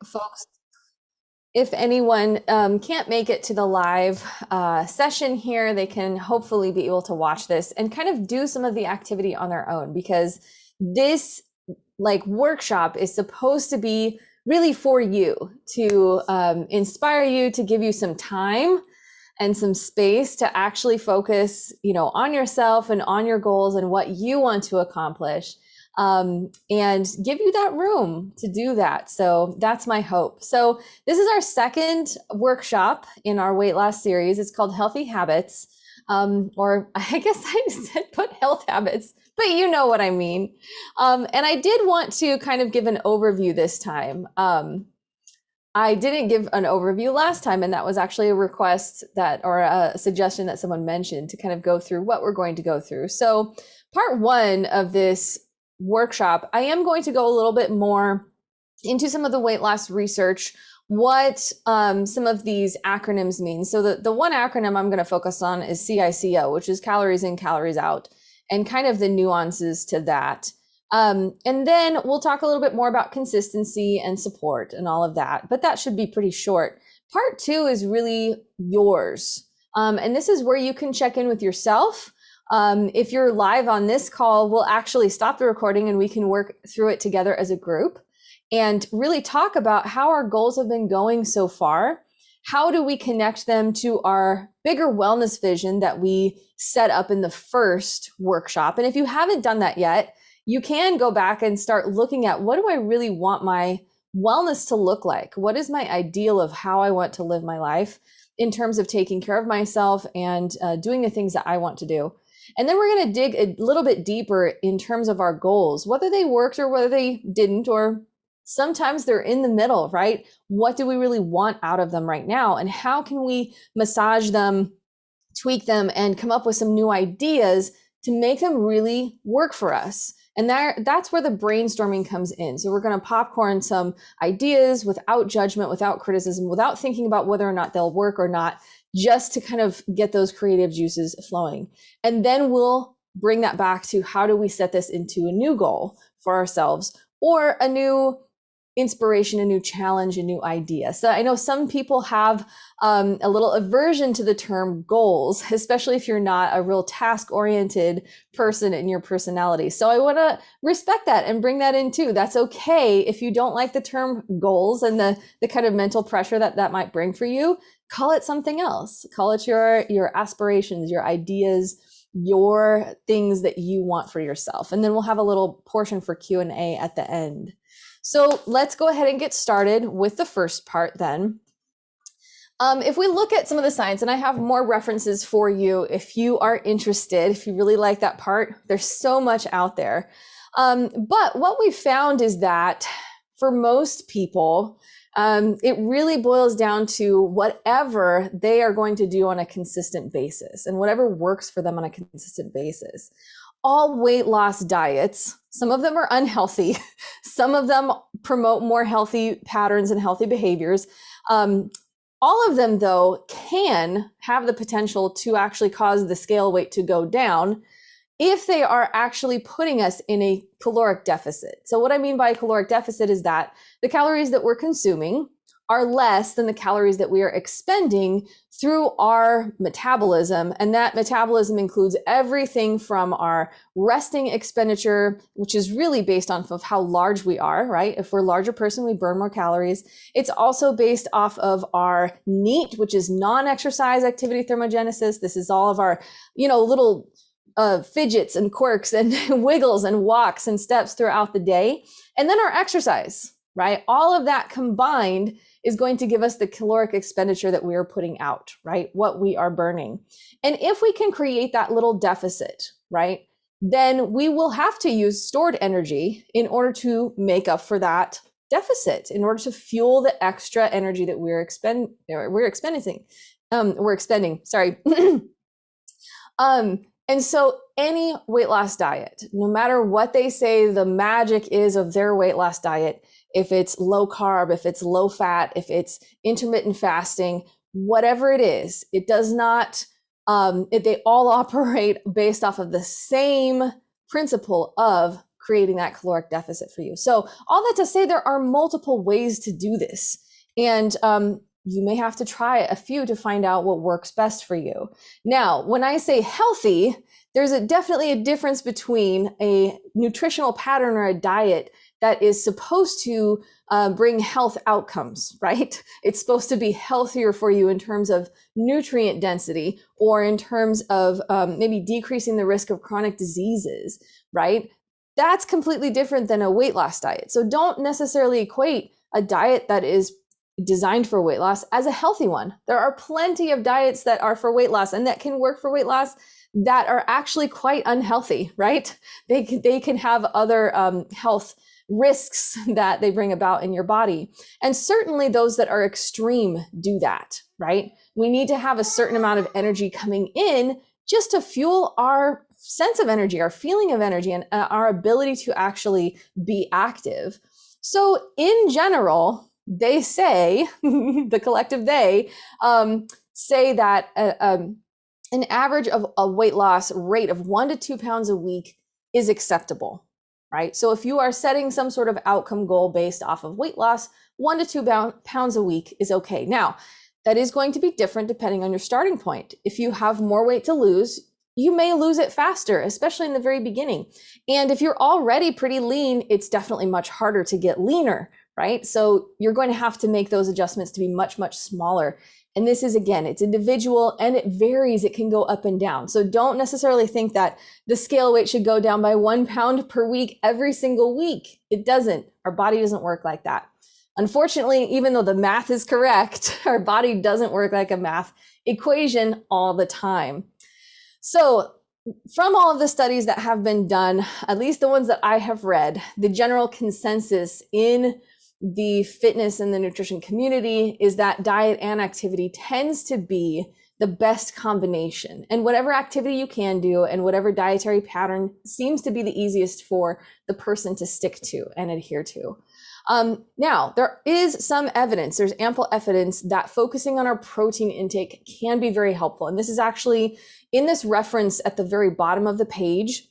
folks, if anyone can't make it to the live session here, they can hopefully be able to watch this and kind of do some of the activity on their own, because this workshop is supposed to be really for you to inspire you, to give you some time and some space to actually focus, on yourself and on your goals and what you want to accomplish, and give you that room to do that. So that's my hope. So this is our second workshop in our weight loss series. It's called Healthy Habits, or I guess I said put health habits, but you know what I mean. And I did want to kind of give an overview this time. I didn't give an overview last time, and that was actually a request or a suggestion that someone mentioned, to kind of go through what we're going to go through. So part one of this workshop, I am going to go a little bit more into some of the weight loss research, what some of these acronyms mean. So the one acronym I'm going to focus on is CICO, which is calories in, calories out, and kind of the nuances to that. And then we'll talk a little bit more about consistency and support and all of that, but that should be pretty short. Part two is really yours. And this is where you can check in with yourself. If you're live on this call, we'll actually stop the recording and we can work through it together as a group and really talk about how our goals have been going so far. How do we connect them to our bigger wellness vision that we set up in the first workshop? And if you haven't done that yet, you can go back and start looking at, what do I really want my wellness to look like? What is my ideal of how I want to live my life in terms of taking care of myself and doing the things that I want to do? And then we're going to dig a little bit deeper in terms of our goals, whether they worked or whether they didn't, or sometimes they're in the middle, right? What do we really want out of them right now? And how can we massage them, tweak them, and come up with some new ideas to make them really work for us? And that's where the brainstorming comes in. So we're going to popcorn some ideas without judgment, without criticism, without thinking about whether or not they'll work or not, just to kind of get those creative juices flowing. And then we'll bring that back to, how do we set this into a new goal for ourselves, or a new inspiration, a new challenge, a new idea. So I know some people have a little aversion to the term goals, especially if you're not a real task-oriented person in your personality. So I want to respect that and bring that in too. That's okay if you don't like the term goals and the kind of mental pressure that might bring for you. Call it something else. Call it your aspirations, your ideas, your things that you want for yourself. And then we'll have a little portion for Q&A at the end. So let's go ahead and get started with the first part then. If we look at some of the science, and I have more references for you if you are interested, if you really like that part, there's so much out there. But what we found is that for most people, it really boils down to whatever they are going to do on a consistent basis and whatever works for them on a consistent basis. All weight loss diets, some of them are unhealthy. Some of them promote more healthy patterns and healthy behaviors. All of them, though, can have the potential to actually cause the scale weight to go down if they are actually putting us in a caloric deficit. So what I mean by caloric deficit is that the calories that we're consuming are less than the calories that we are expending through our metabolism. And that metabolism includes everything from our resting expenditure, which is really based off of how large we are, right? If we're a larger person, we burn more calories. It's also based off of our NEAT, which is non-exercise activity thermogenesis. This is all of our, little fidgets and quirks and wiggles and walks and steps throughout the day. And then our exercise, right? All of that combined is going to give us the caloric expenditure that we are putting out, right? What we are burning. And if we can create that little deficit, right, then we will have to use stored energy in order to make up for that deficit, in order to fuel the extra energy that we're expending. And so any weight loss diet, no matter what they say the magic is of their weight loss diet, if it's low carb, if it's low fat, if it's intermittent fasting, whatever it is, it does not, they all operate based off of the same principle of creating that caloric deficit for you. So all that to say, there are multiple ways to do this. And you may have to try a few to find out what works best for you. Now, when I say healthy, there's definitely a difference between a nutritional pattern or a diet that is supposed to bring health outcomes, right? It's supposed to be healthier for you in terms of nutrient density or in terms of maybe decreasing the risk of chronic diseases, right? That's completely different than a weight loss diet. So don't necessarily equate a diet that is designed for weight loss as a healthy one. There are plenty of diets that are for weight loss and that can work for weight loss that are actually quite unhealthy, right? They can have other health risks that they bring about in your body. And certainly those that are extreme do that, right? We need to have a certain amount of energy coming in just to fuel our sense of energy, our feeling of energy, and our ability to actually be active. So in general, they say, the collective they, say that an average of a weight loss rate of 1 to 2 pounds a week is acceptable, right? So if you are setting some sort of outcome goal based off of weight loss, 1 to 2 pounds a week is okay. Now, that is going to be different depending on your starting point. If you have more weight to lose, you may lose it faster, especially in the very beginning. And if you're already pretty lean, it's definitely much harder to get leaner, right? So you're going to have to make those adjustments to be much, much smaller. And this is, again, it's individual and it varies. It can go up and down. So don't necessarily think that the scale weight should go down by 1 pound per week every single week. It doesn't. Our body doesn't work like that. Unfortunately, even though the math is correct, our body doesn't work like a math equation all the time. So from all of the studies that have been done, at least the ones that I have read, the general consensus in the fitness and the nutrition community is that diet and activity tends to be the best combination. And whatever activity you can do and whatever dietary pattern seems to be the easiest for the person to stick to and adhere to. Now, there is some evidence, there's ample evidence that focusing on our protein intake can be very helpful. And this is actually in this reference at the very bottom of the page,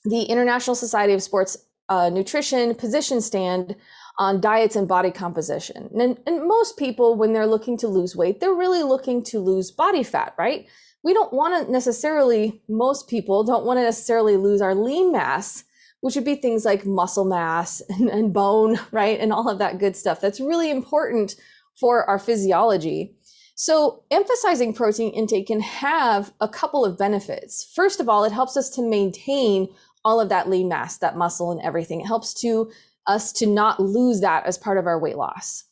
the International Society of Sports Nutrition position stand on diets and body composition. And most people, when they're looking to lose weight, they're really looking to lose body fat, right? We don't want to necessarily, most people don't want to necessarily lose our lean mass, which would be things like muscle mass and bone, right? And all of that good stuff. That's really important for our physiology. So emphasizing protein intake can have a couple of benefits. First of all, it helps us to maintain all of that lean mass, that muscle and everything. It helps us to not lose that as part of our weight loss.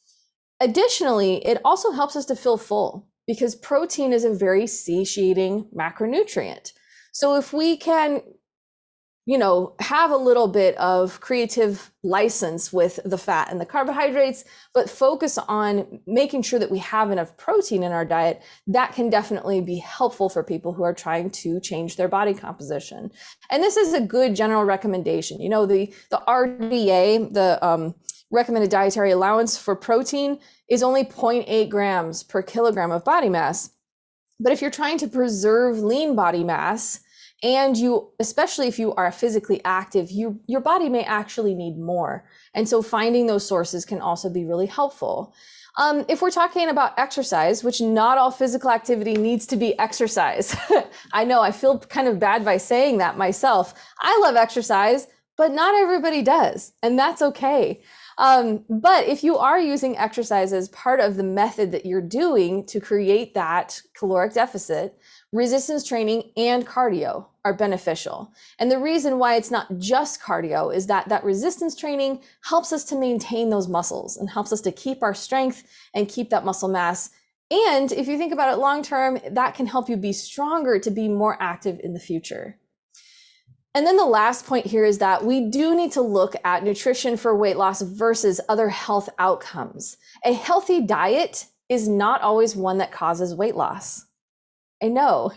Additionally, it also helps us to feel full because protein is a very satiating macronutrient. So if we can, have a little bit of creative license with the fat and the carbohydrates, but focus on making sure that we have enough protein in our diet, that can definitely be helpful for people who are trying to change their body composition. And this is a good general recommendation. The RDA, the recommended dietary allowance for protein, is only 0.8 grams per kilogram of body mass. But if you're trying to preserve lean body mass, and especially if you are physically active, your body may actually need more. And so finding those sources can also be really helpful. If we're talking about exercise, which not all physical activity needs to be exercise. I know I feel kind of bad by saying that myself. I love exercise, but not everybody does. And that's okay. But if you are using exercise as part of the method that you're doing to create that caloric deficit, resistance training and cardio are beneficial. And the reason why it's not just cardio is that resistance training helps us to maintain those muscles and helps us to keep our strength and keep that muscle mass. And if you think about it long term, that can help you be stronger to be more active in the future. And then the last point here is that we do need to look at nutrition for weight loss versus other health outcomes. A healthy diet is not always one that causes weight loss. I know.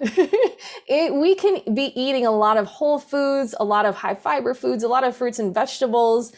We can be eating a lot of whole foods, a lot of high fiber foods, a lot of fruits and vegetables.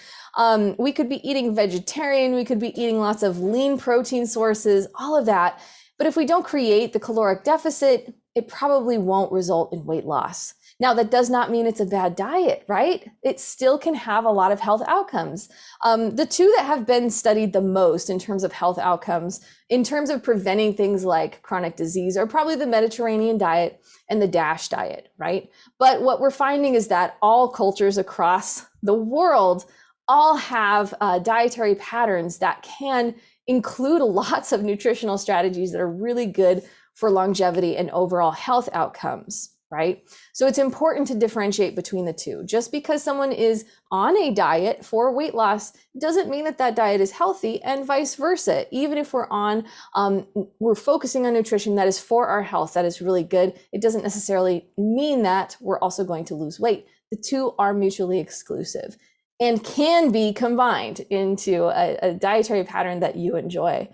We could be eating vegetarian. We could be eating lots of lean protein sources, all of that. But if we don't create the caloric deficit, it probably won't result in weight loss. Now, that does not mean it's a bad diet, right? It still can have a lot of health outcomes. The two that have been studied the most in terms of health outcomes, in terms of preventing things like chronic disease, are probably the Mediterranean diet and the DASH diet, right? But what we're finding is that all cultures across the world all have dietary patterns that can include lots of nutritional strategies that are really good for longevity and overall health outcomes, right? So it's important to differentiate between the two. Just because someone is on a diet for weight loss doesn't mean that that diet is healthy, and vice versa. Even if we're focusing on nutrition that is for our health, that is really good, it doesn't necessarily mean that we're also going to lose weight. The two are mutually exclusive and can be combined into a dietary pattern that you enjoy.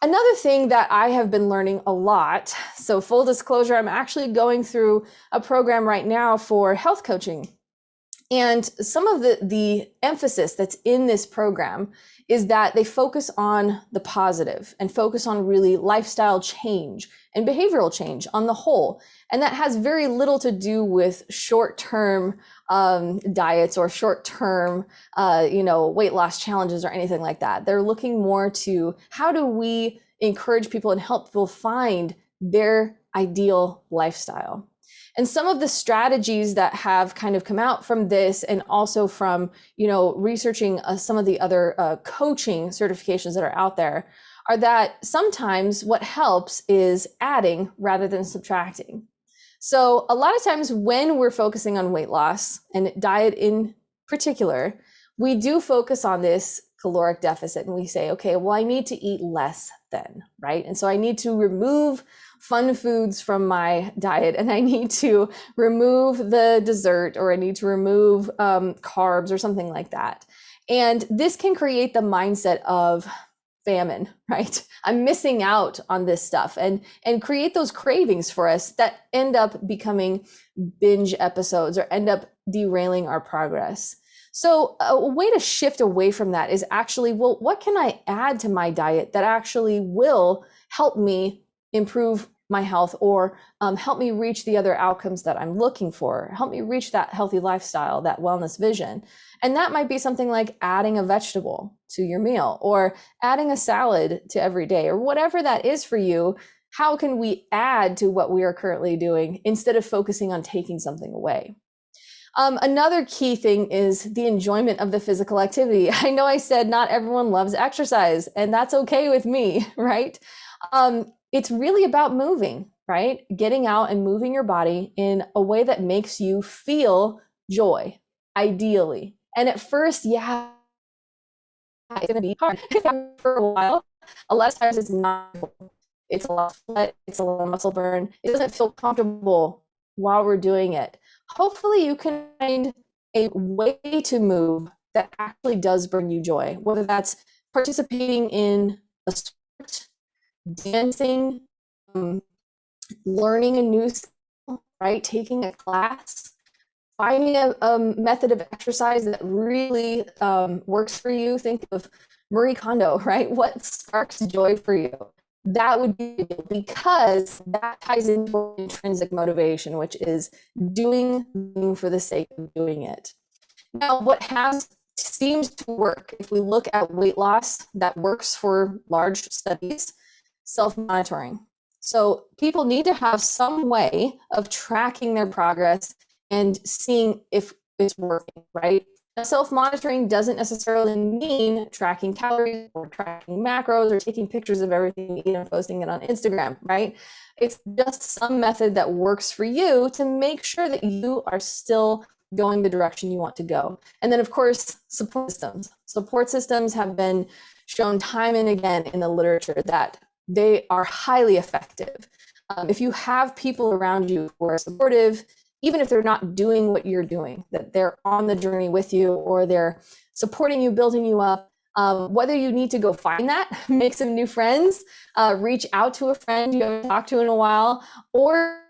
Another thing that I have been learning a lot, so full disclosure, I'm actually going through a program right now for health coaching. And some of the emphasis that's in this program is that they focus on the positive and focus on really lifestyle change and behavioral change on the whole. And that has very little to do with short-term diets or short-term, weight loss challenges or anything like that. They're looking more to how do we encourage people and help people find their ideal lifestyle. And some of the strategies that have kind of come out from this, and also from, researching some of the other coaching certifications that are out there, are that sometimes what helps is adding rather than subtracting. So a lot of times when we're focusing on weight loss and diet in particular, we do focus on this caloric deficit, and we say, okay, well, I need to eat less then, right? And so I need to remove fun foods from my diet, and I need to remove the dessert, or I need to remove carbs or something like that. And this can create the mindset of famine, right? I'm missing out on this stuff, and create those cravings for us that end up becoming binge episodes or end up derailing our progress. So a way to shift away from that is actually, well, what can I add to my diet that actually will help me improve my health, or help me reach the other outcomes that I'm looking for, help me reach that healthy lifestyle, that wellness vision. And that might be something like adding a vegetable to your meal, or adding a salad to every day, or whatever that is for you. How can we add to what we are currently doing instead of focusing on taking something away? Another key thing is the enjoyment of the physical activity. I know I said not everyone loves exercise, and that's okay with me, right? It's really about moving, right? Getting out and moving your body in a way that makes you feel joy, ideally. And at first, yeah, it's going to be hard for a while. A lot of times it's not. It's a lot of sweat, it's a lot of muscle burn. It doesn't feel comfortable while we're doing it. Hopefully you can find a way to move that actually does bring you joy, whether that's participating in a sport, dancing, learning a new skill, right? Taking a class, finding a method of exercise that really works for you. Think of Marie Kondo, right? What sparks joy for you? That would be, because that ties into intrinsic motivation, which is doing for the sake of doing it. Now, what seems to work, if we look at weight loss that works for large studies, self-monitoring. So people need to have some way of tracking their progress and seeing if it's working, right? Now, self-monitoring doesn't necessarily mean tracking calories or tracking macros or taking pictures of everything you eat and posting it on Instagram, right? It's just some method that works for you to make sure that you are still going the direction you want to go. And then, of course, support systems. Support systems have been shown time and again in the literature that they are highly effective. If you have people around you who are supportive, even if they're not doing what you're doing, that they're on the journey with you, or they're supporting you, building you up, whether you need to go find that, make some new friends, reach out to a friend you haven't talked to in a while, or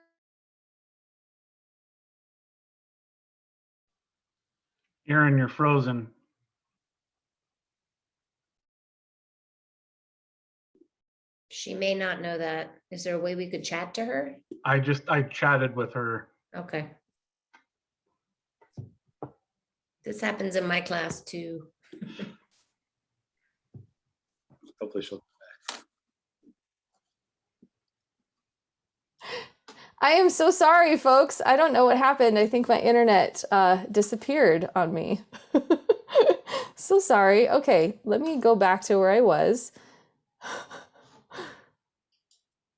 Aaron, you're frozen. She may not know that. Is there a way we could chat to her? I chatted with her. Okay. This happens in my class too. Hopefully she'll. I am so sorry, folks. I don't know what happened. I think my internet disappeared on me. So sorry. Okay, let me go back to where I was.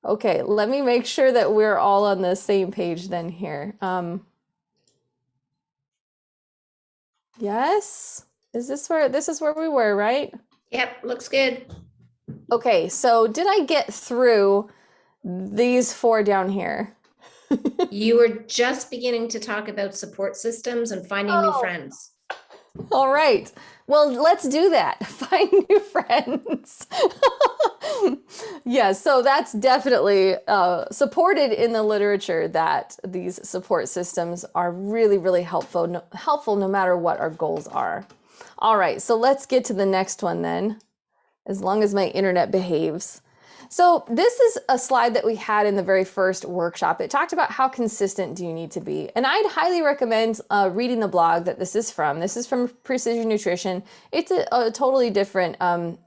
Okay, let me make sure that we're all on the same page then here. Yes? Is this where we were, right? Yep, looks good. Okay, so did I get through these 4 down here? You were just beginning to talk about support systems and finding new friends. All right. Well, let's do that. Find new friends. Yeah, so that's definitely supported in the literature that these support systems are really, really helpful no matter what our goals are. All right, so let's get to the next one then, as long as my internet behaves. So this is a slide that we had in the very first workshop. It talked about how consistent do you need to be. And I'd highly recommend reading the blog that this is from. This is from Precision Nutrition. It's a totally different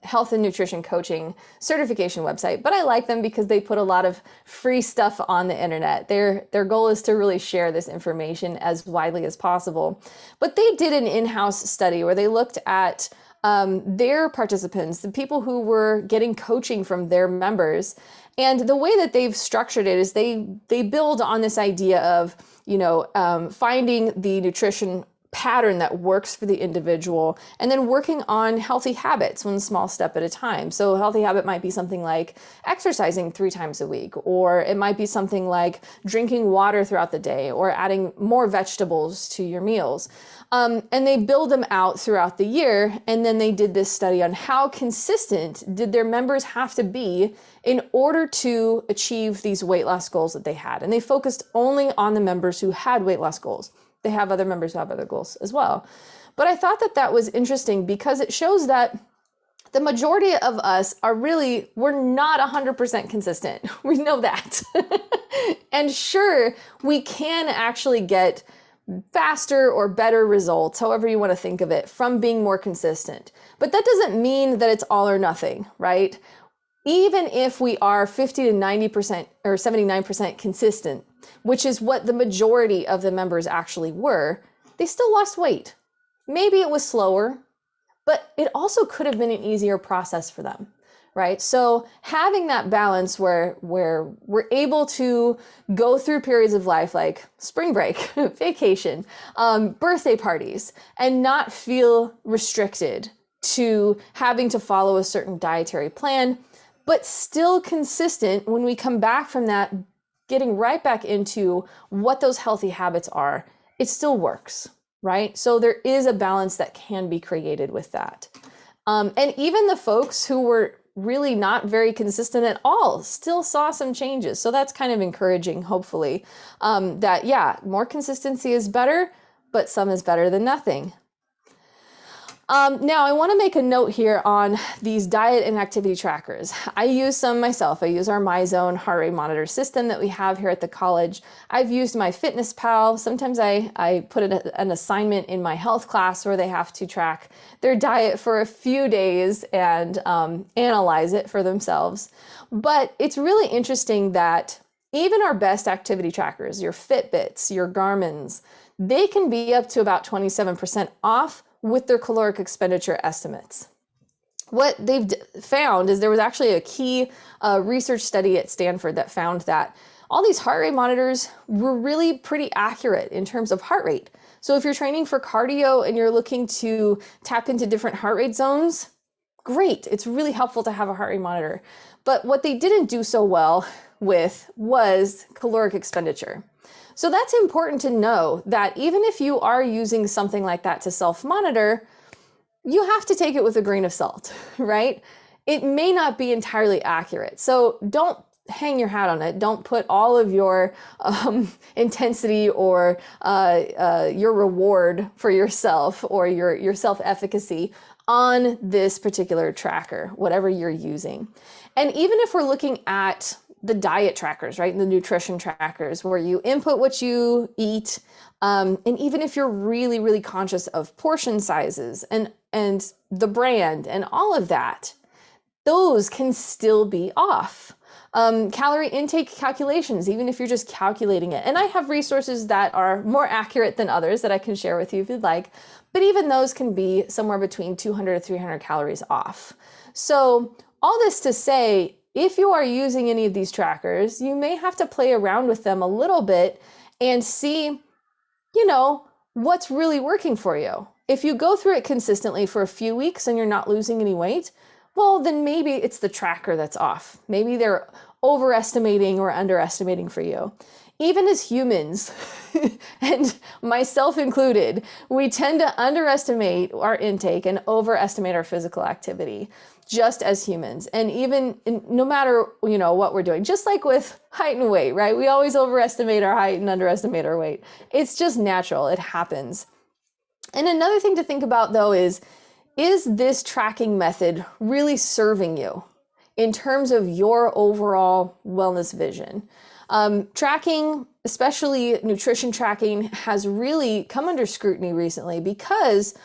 health and nutrition coaching certification website, but I like them because they put a lot of free stuff on the internet. Their goal is to really share this information as widely as possible. But they did an in-house study where they looked at their participants, the people who were getting coaching from their members. And the way that they've structured it is they build on this idea of, finding the nutrition pattern that works for the individual and then working on healthy habits one small step at a time. So a healthy habit might be something like exercising 3 times a week, or it might be something like drinking water throughout the day or adding more vegetables to your meals. And they build them out throughout the year. And then they did this study on how consistent did their members have to be in order to achieve these weight loss goals that they had. And they focused only on the members who had weight loss goals. They have other members who have other goals as well. But I thought that that was interesting because it shows that the majority of us we're not 100% consistent. We know that. And sure, we can actually get faster or better results, however you want to think of it, from being more consistent. But that doesn't mean that it's all or nothing, right? Even if we are 50 to 90% or 79% consistent, which is what the majority of the members actually were, they still lost weight. Maybe it was slower, but it also could have been an easier process for them, right? So having that balance where we're able to go through periods of life like spring break, vacation, birthday parties, and not feel restricted to having to follow a certain dietary plan, but still consistent when we come back from that, getting right back into what those healthy habits are, it still works, right? So there is a balance that can be created with that. And even the folks who were really not very consistent at all still saw some changes. So that's kind of encouraging, hopefully, that yeah, more consistency is better, but some is better than nothing. Now I want to make a note here on these diet and activity trackers. I use some myself. I use our MyZone heart rate monitor system that we have here at the college. I've used my FitnessPal. Sometimes I put an assignment in my health class where they have to track their diet for a few days and analyze it for themselves. But it's really interesting that even our best activity trackers, your Fitbits, your Garmins, they can be up to about 27% off with their caloric expenditure estimates. What they've found is there was actually a key research study at Stanford that found that all these heart rate monitors were really pretty accurate in terms of heart rate. So if you're training for cardio and you're looking to tap into different heart rate zones, great. It's really helpful to have a heart rate monitor. But what they didn't do so well with was caloric expenditure. So that's important to know that even if you are using something like that to self-monitor, you have to take it with a grain of salt, right? It may not be entirely accurate. So don't hang your hat on it. Don't put all of your intensity or your reward for yourself or your self-efficacy on this particular tracker, whatever you're using. And even if we're looking at the diet trackers, right? The nutrition trackers where you input what you eat. And even if you're really, really conscious of portion sizes and the brand and all of that, those can still be off. Calorie intake calculations, even if you're just calculating it. And I have resources that are more accurate than others that I can share with you if you'd like, but even those can be somewhere between 200 to 300 calories off. So all this to say, if you are using any of these trackers, you may have to play around with them a little bit and see, what's really working for you. If you go through it consistently for a few weeks and you're not losing any weight, well, then maybe it's the tracker that's off. Maybe they're overestimating or underestimating for you. Even as humans, and myself included, we tend to underestimate our intake and overestimate our physical activity, just as humans. And even no matter, what we're doing, just like with height and weight, right? We always overestimate our height and underestimate our weight. It's just natural, it happens. And another thing to think about though is this tracking method really serving you in terms of your overall wellness vision? Tracking, especially nutrition tracking, has really come under scrutiny recently because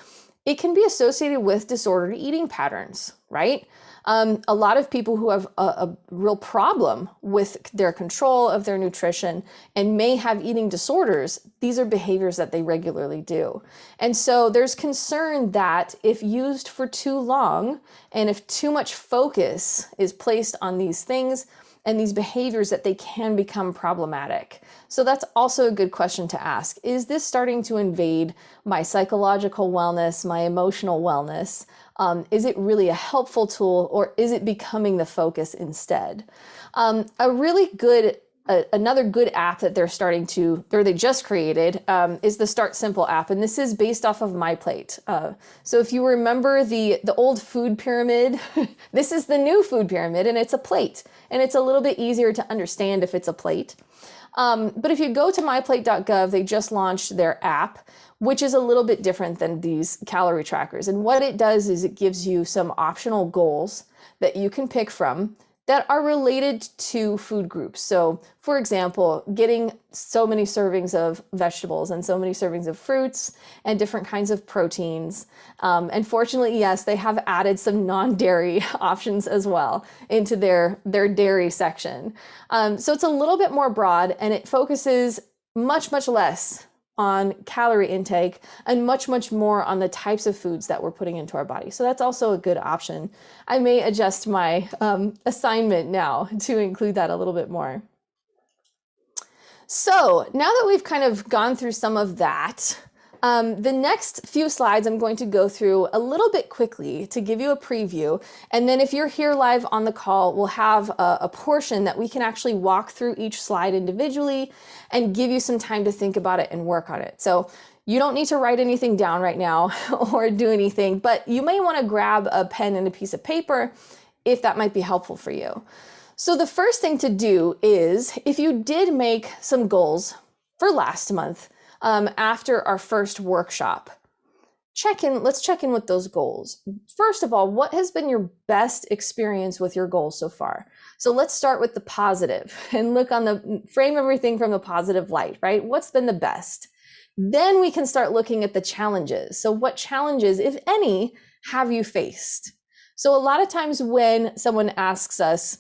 it can be associated with disordered eating patterns, right? A lot of people who have a real problem with their control of their nutrition and may have eating disorders, these are behaviors that they regularly do. And so there's concern that if used for too long and if too much focus is placed on these things and these behaviors, that they can become problematic. So that's also a good question to ask. Is this starting to invade my psychological wellness, my emotional wellness? Is it really a helpful tool, or is it becoming the focus instead? Another good app that they just created is the Start Simple app. And this is based off of MyPlate. So if you remember the old food pyramid, this is the new food pyramid, and it's a plate. And it's a little bit easier to understand if it's a plate. But if you go to myplate.gov, they just launched their app, which is a little bit different than these calorie trackers. And what it does is it gives you some optional goals that you can pick from that are related to food groups. So for example, getting so many servings of vegetables and so many servings of fruits and different kinds of proteins. And fortunately, yes, they have added some non-dairy options as well into their dairy section. So it's a little bit more broad, and it focuses much, much less on calorie intake and much, much more on the types of foods that we're putting into our body. So that's also a good option. I may adjust my assignment now to include that a little bit more. So now that we've kind of gone through some of that, the next few slides I'm going to go through a little bit quickly to give you a preview. And then if you're here live on the call, we'll have a portion that we can actually walk through each slide individually and give you some time to think about it and work on it. So you don't need to write anything down right now or do anything, but you may want to grab a pen and a piece of paper if that might be helpful for you. So the first thing to do is, if you did make some goals for last month, after our first workshop, let's check in with those goals. First of all, what has been your best experience with your goals so far? So let's start with the positive and frame everything from the positive light, right? What's been the best? Then we can start looking at the challenges. So what challenges, if any, have you faced? So a lot of times when someone asks us,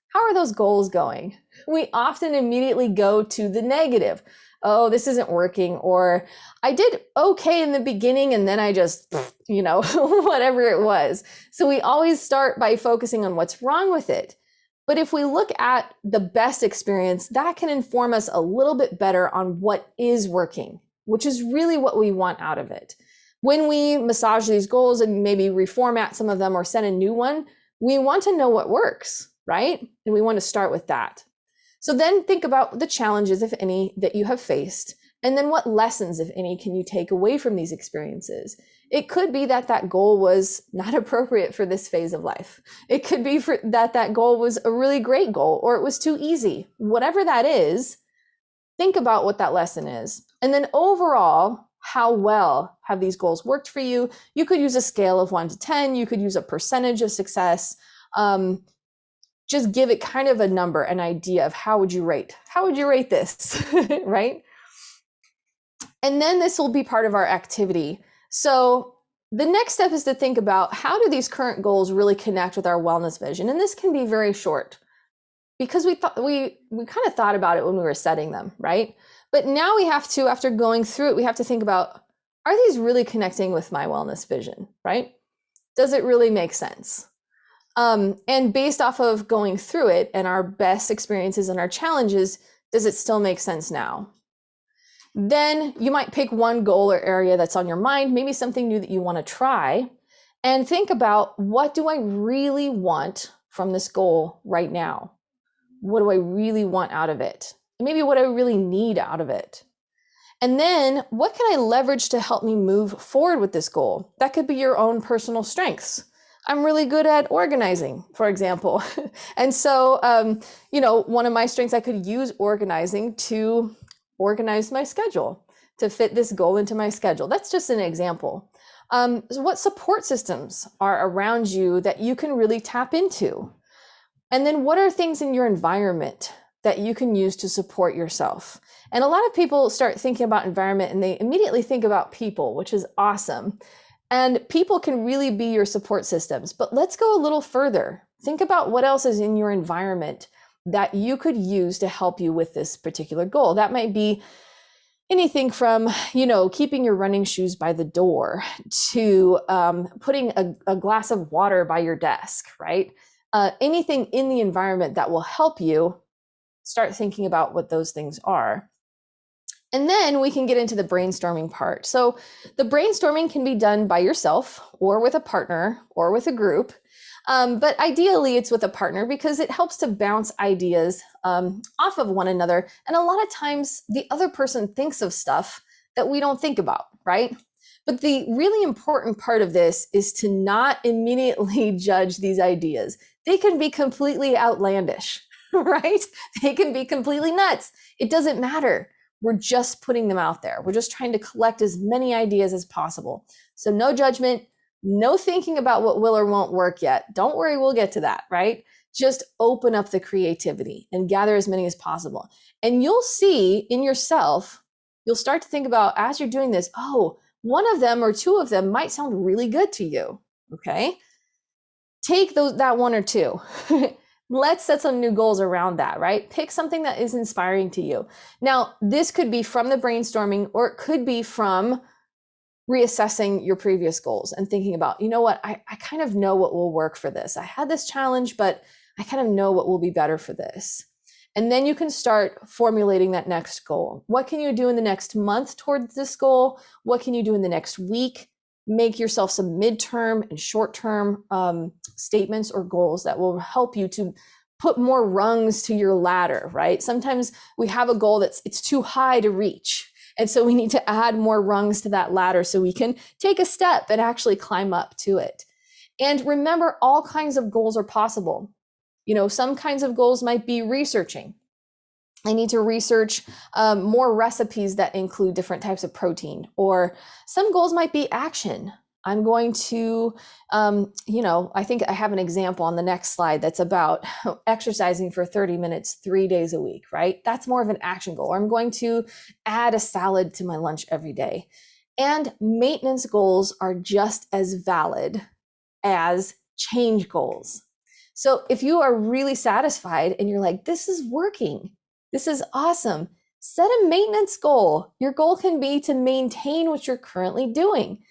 how are those goals going? We often immediately go to the negative. Oh, this isn't working, or I did okay in the beginning and then I just, whatever it was. So we always start by focusing on what's wrong with it. But if we look at the best experience, that can inform us a little bit better on what is working, which is really what we want out of it. When we massage these goals and maybe reformat some of them or set a new one, we want to know what works, right? And we want to start with that. So then think about the challenges, if any, that you have faced, and then what lessons, if any, can you take away from these experiences? It could be that goal was not appropriate for this phase of life. It could be that goal was a really great goal, or it was too easy. Whatever that is, think about what that lesson is. And then overall, how well have these goals worked for you? You could use a scale of 1 to 10. You could use a percentage of success. just give it kind of a number, an idea of how would you rate this, right? And then this will be part of our activity. So the next step is to think about, how do these current goals really connect with our wellness vision? And this can be very short, because we kind of thought about it when we were setting them, right? But now we have to, after going through it, we have to think about, are these really connecting with my wellness vision, right? Does it really make sense? And based off of going through it and our best experiences and our challenges, does it still make sense now? Then you might pick one goal or area that's on your mind, maybe something new that you want to try, and think about, what do I really want from this goal right now? What do I really want out of it? And maybe what I really need out of it. And then what can I leverage to help me move forward with this goal? That could be your own personal strengths. I'm really good at organizing, for example. And so, one of my strengths, I could use organizing to organize my schedule, to fit this goal into my schedule. That's just an example. So what support systems are around you that you can really tap into? And then what are things in your environment that you can use to support yourself? And a lot of people start thinking about environment and they immediately think about people, which is awesome. And people can really be your support systems. But let's go a little further. Think about what else is in your environment that you could use to help you with this particular goal. That might be anything from, keeping your running shoes by the door to putting a glass of water by your desk, right? Anything in the environment that will help you. Start thinking about what those things are. And then we can get into the brainstorming part. So the brainstorming can be done by yourself or with a partner or with a group. But ideally it's with a partner, because it helps to bounce ideas off of one another. And a lot of times the other person thinks of stuff that we don't think about, right? But the really important part of this is to not immediately judge these ideas. They can be completely outlandish, right? They can be completely nuts. It doesn't matter. We're just putting them out there. We're just trying to collect as many ideas as possible. So no judgment, no thinking about what will or won't work yet. Don't worry, we'll get to that, right? Just open up the creativity and gather as many as possible. And you'll see in yourself, you'll start to think about, as you're doing this, oh, one of them or two of them might sound really good to you, okay? Take that one or two. Let's set some new goals around that, right? Pick something that is inspiring to you. Now, this could be from the brainstorming, or it could be from reassessing your previous goals and thinking about, I kind of know what will work for this. I had this challenge, but I kind of know what will be better for this. And then you can start formulating that next goal. What can you do in the next month towards this goal? What can you do in the next week? Make yourself some midterm and short-term statements or goals that will help you to put more rungs to your ladder, right? Sometimes we have a goal it's too high to reach. And so we need to add more rungs to that ladder so we can take a step and actually climb up to it. And remember, all kinds of goals are possible. Some kinds of goals might be researching. I need to research more recipes that include different types of protein, or some goals might be action. I'm going to, I think I have an example on the next slide that's about exercising for 30 minutes, 3 days a week, right? That's more of an action goal. Or I'm going to add a salad to my lunch every day. And maintenance goals are just as valid as change goals. So if you are really satisfied and you're like, this is working, this is awesome, set a maintenance goal. Your goal can be to maintain what you're currently doing,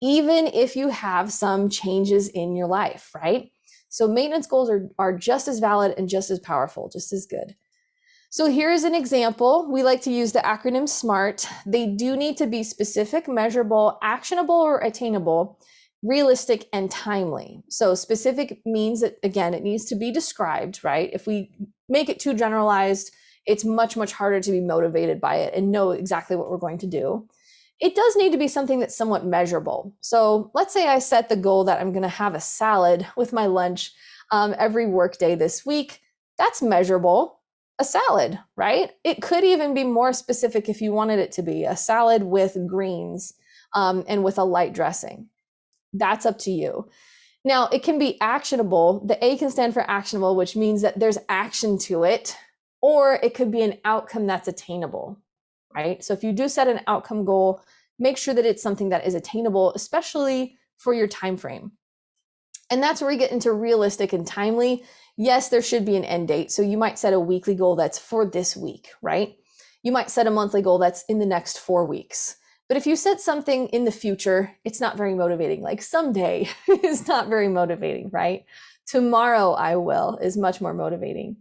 even if you have some changes in your life, right? So maintenance goals are just as valid and just as powerful, just as good. So here's an example. We like to use the acronym SMART. They do need to be specific, measurable, actionable, or attainable, realistic, and timely. So specific means that, again, it needs to be described, right? If we make it too generalized, it's much, much harder to be motivated by it and know exactly what we're going to do. It does need to be something that's somewhat measurable. So let's say I set the goal that I'm going to have a salad with my lunch every workday this week. That's measurable. A salad, right? It could even be more specific if you wanted it to be a salad with greens and with a light dressing. That's up to you. Now, it can be actionable. The A can stand for actionable, which means that there's action to it, or it could be an outcome that's attainable, right? So if you do set an outcome goal, make sure that it's something that is attainable, especially for your time frame. And that's where we get into realistic and timely. Yes, there should be an end date. So you might set a weekly goal that's for this week, right? You might set a monthly goal that's in the next 4 weeks. But if you set something in the future, it's not very motivating. Like someday is not very motivating, right? Tomorrow I will is much more motivating.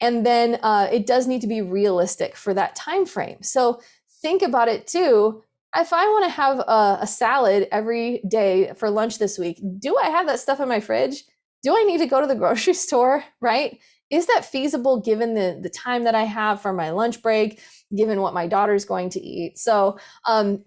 And then it does need to be realistic for that time frame. So think about it too. If I want to have a salad every day for lunch this week, do I have that stuff in my fridge? Do I need to go to the grocery store, right? Is that feasible given the time that I have for my lunch break, given what my daughter's going to eat? So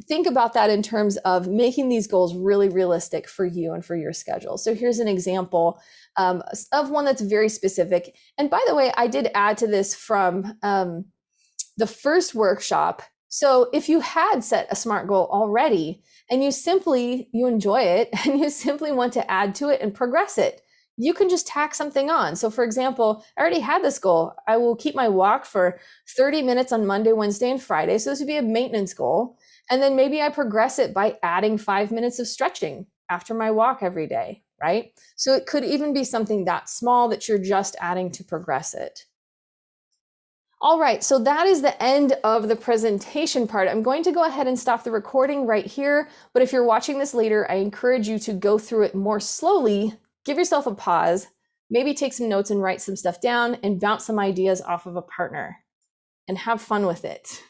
think about that in terms of making these goals really realistic for you and for your schedule. So here's an example of one that's very specific. And by the way, I did add to this from the first workshop. So if you had set a SMART goal already and you enjoy it and you simply want to add to it and progress it, you can just tack something on. So for example, I already had this goal. I will keep my walk for 30 minutes on Monday, Wednesday, and Friday. So this would be a maintenance goal. And then maybe I progress it by adding 5 minutes of stretching after my walk every day, right? So it could even be something that small that you're just adding to progress it. All right, so that is the end of the presentation part. I'm going to go ahead and stop the recording right here, but if you're watching this later, I encourage you to go through it more slowly, give yourself a pause, maybe take some notes and write some stuff down and bounce some ideas off of a partner and have fun with it.